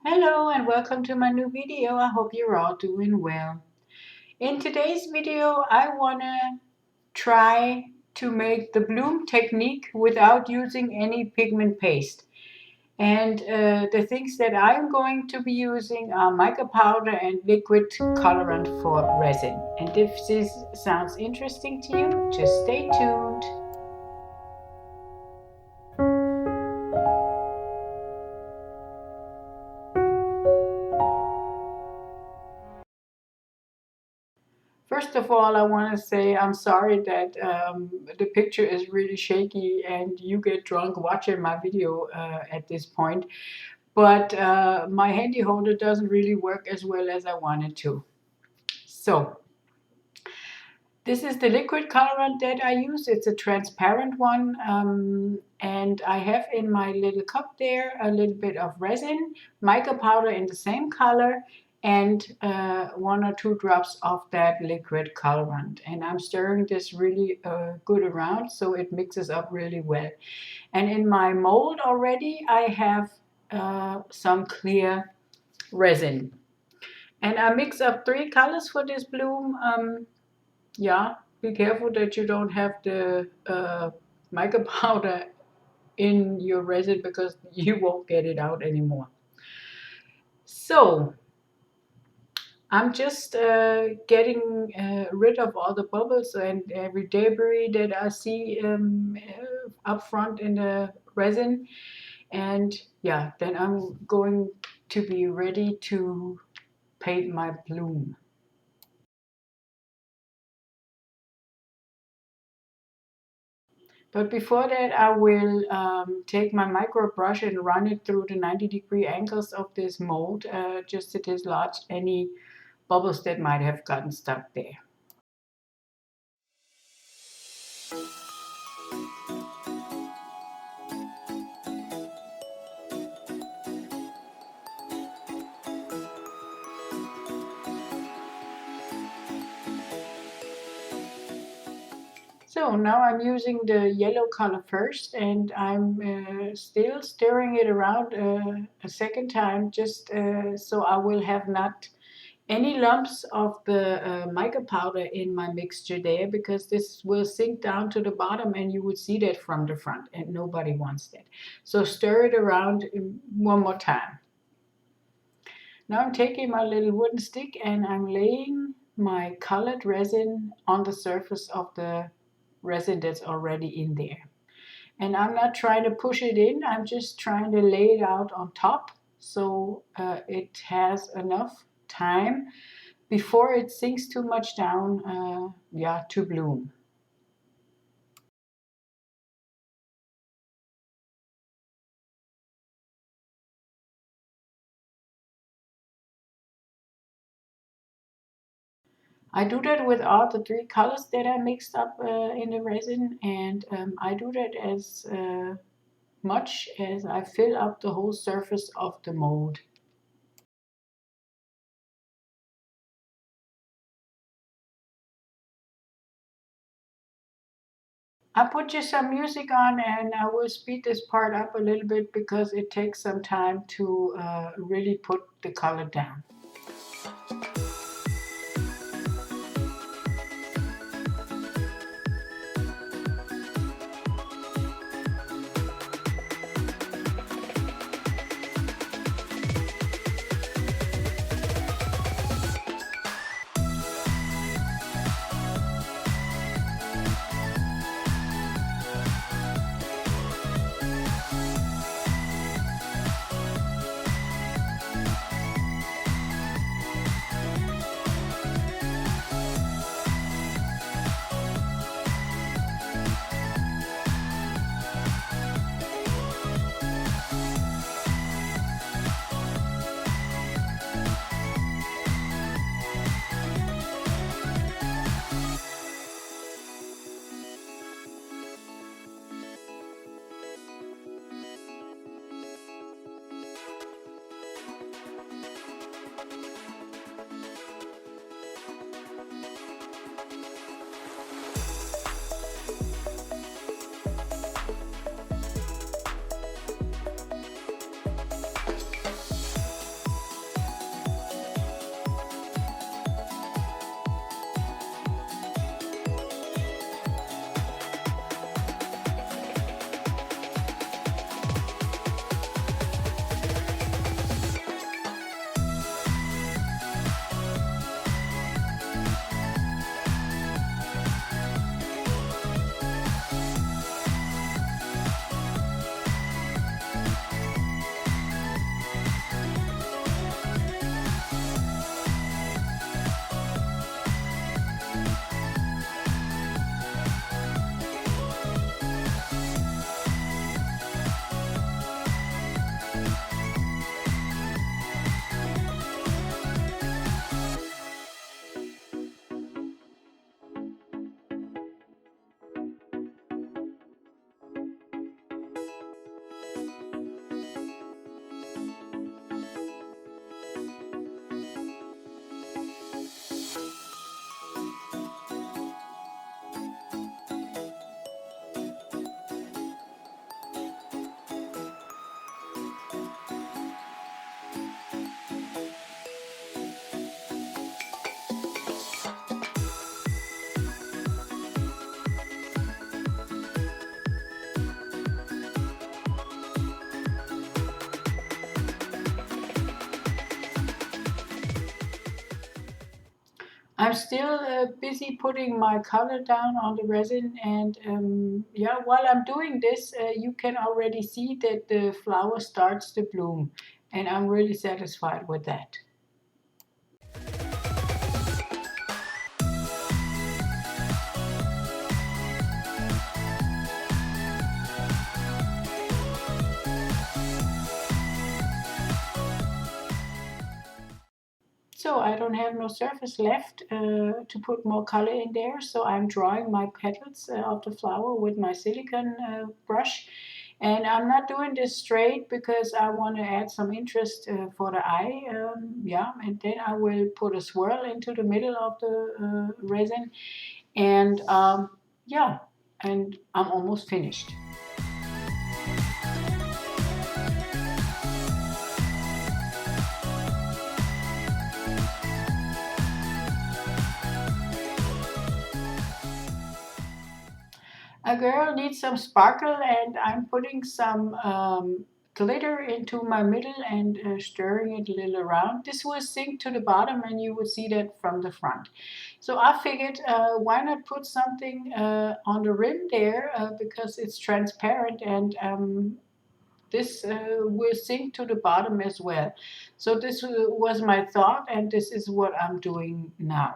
Hello and welcome to my new video. I hope you're all doing well. In today's video, I want to try to make the bloom technique without using any pigment paste. And the things that I'm going to be using are mica powder and liquid colorant for resin. And if this sounds interesting to you, just stay tuned. First of all, I want to say I'm sorry that the picture is really shaky and you get drunk watching my video at this point. But my handy holder doesn't really work as well as I wanted to. So this is the liquid colorant that I use. It's a transparent one. And I have in my little cup there a little bit of resin, mica powder in the same color, and 1 or 2 drops of that liquid colorant. And I'm stirring this really good around so it mixes up really well. And in my mold already, I have some clear resin. And I mix up 3 colors for this bloom. Yeah, be careful that you don't have the mica powder in your resin because you won't get it out anymore. So I'm just getting rid of all the bubbles and every debris that I see up front in the resin. And yeah, then I'm going to be ready to paint my bloom. But before that, I will take my micro brush and run it through the 90-degree angles of this mold, just to dislodge any bubbles that might have gotten stuck there. So now I'm using the yellow color first, and I'm still stirring it around a second time, just so I will have not any lumps of the mica powder in my mixture there, because this will sink down to the bottom and you would see that from the front, and nobody wants that. So stir it around one more time. Now I'm taking my little wooden stick and I'm laying my colored resin on the surface of the resin that's already in there. And I'm not trying to push it in, I'm just trying to lay it out on top so it has enough time before it sinks too much down, to bloom. I do that with all the 3 colors that I mixed up in the resin, and I do that as much as I fill up the whole surface of the mold. I put just some music on and I will speed this part up a little bit because it takes some time to really put the color down. I'm still busy putting my color down on the resin, and yeah, while I'm doing this, you can already see that the flower starts to bloom, and I'm really satisfied with that. So I don't have no surface left to put more color in there. So I'm drawing my petals of the flower with my silicone brush. And I'm not doing this straight because I want to add some interest for the eye. Yeah, and then I will put a swirl into the middle of the resin. And yeah, and I'm almost finished. A girl needs some sparkle, and I'm putting some glitter into my middle and stirring it a little around. This will sink to the bottom, and you will see that from the front. So I figured, why not put something on the rim there because it's transparent, and this will sink to the bottom as well. So this was my thought, and this is what I'm doing now.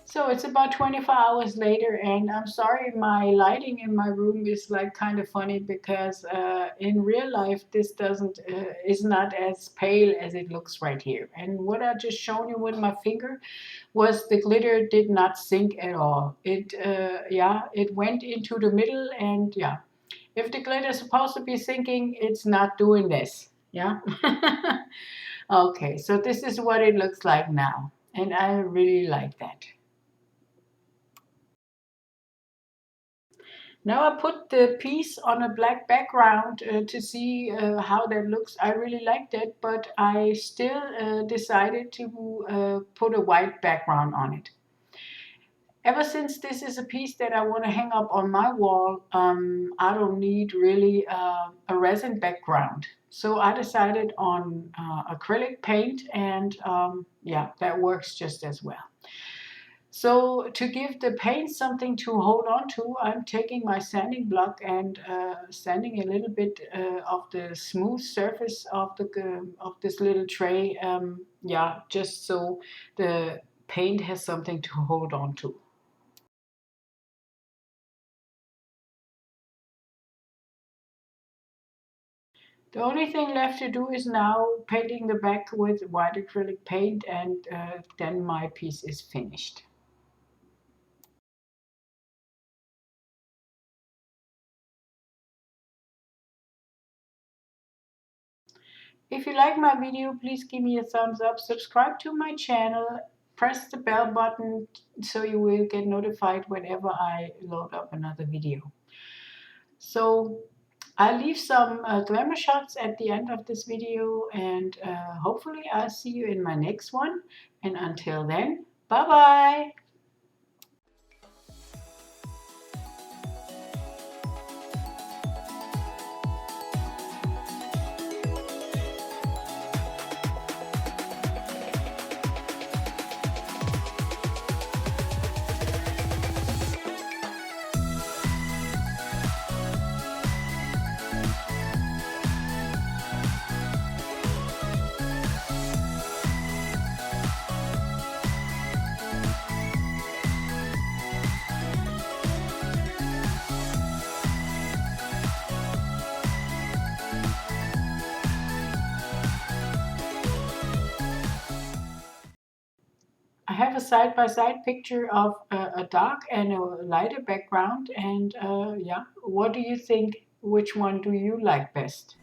So it's about 24 hours later, and I'm sorry, my lighting in my room is like kind of funny because in real life this doesn't is not as pale as it looks right here. And what I just shown you with my finger was the glitter did not sink at all. It yeah, it went into the middle, and yeah, if the glitter is supposed to be sinking, it's not doing this. Yeah. Okay, so this is what it looks like now, and I really like that. Now I put the piece on a black background to see how that looks. I really liked it, but I still decided to put a white background on it. Ever since this is a piece that I want to hang up on my wall, I don't need really a resin background. So I decided on acrylic paint, and yeah, that works just as well. So to give the paint something to hold on to, I'm taking my sanding block and sanding a little bit of the smooth surface of this little tray. Yeah, just so the paint has something to hold on to. The only thing left to do is now painting the back with white acrylic paint, and then my piece is finished. If you like my video, please give me a thumbs up, subscribe to my channel, press the bell button so you will get notified whenever I load up another video. So I leave some glamour shots at the end of this video, and hopefully I'll see you in my next one. And until then, bye bye! I have a side-by-side picture of a dark and a lighter background, and yeah, what do you think? Which one do you like best?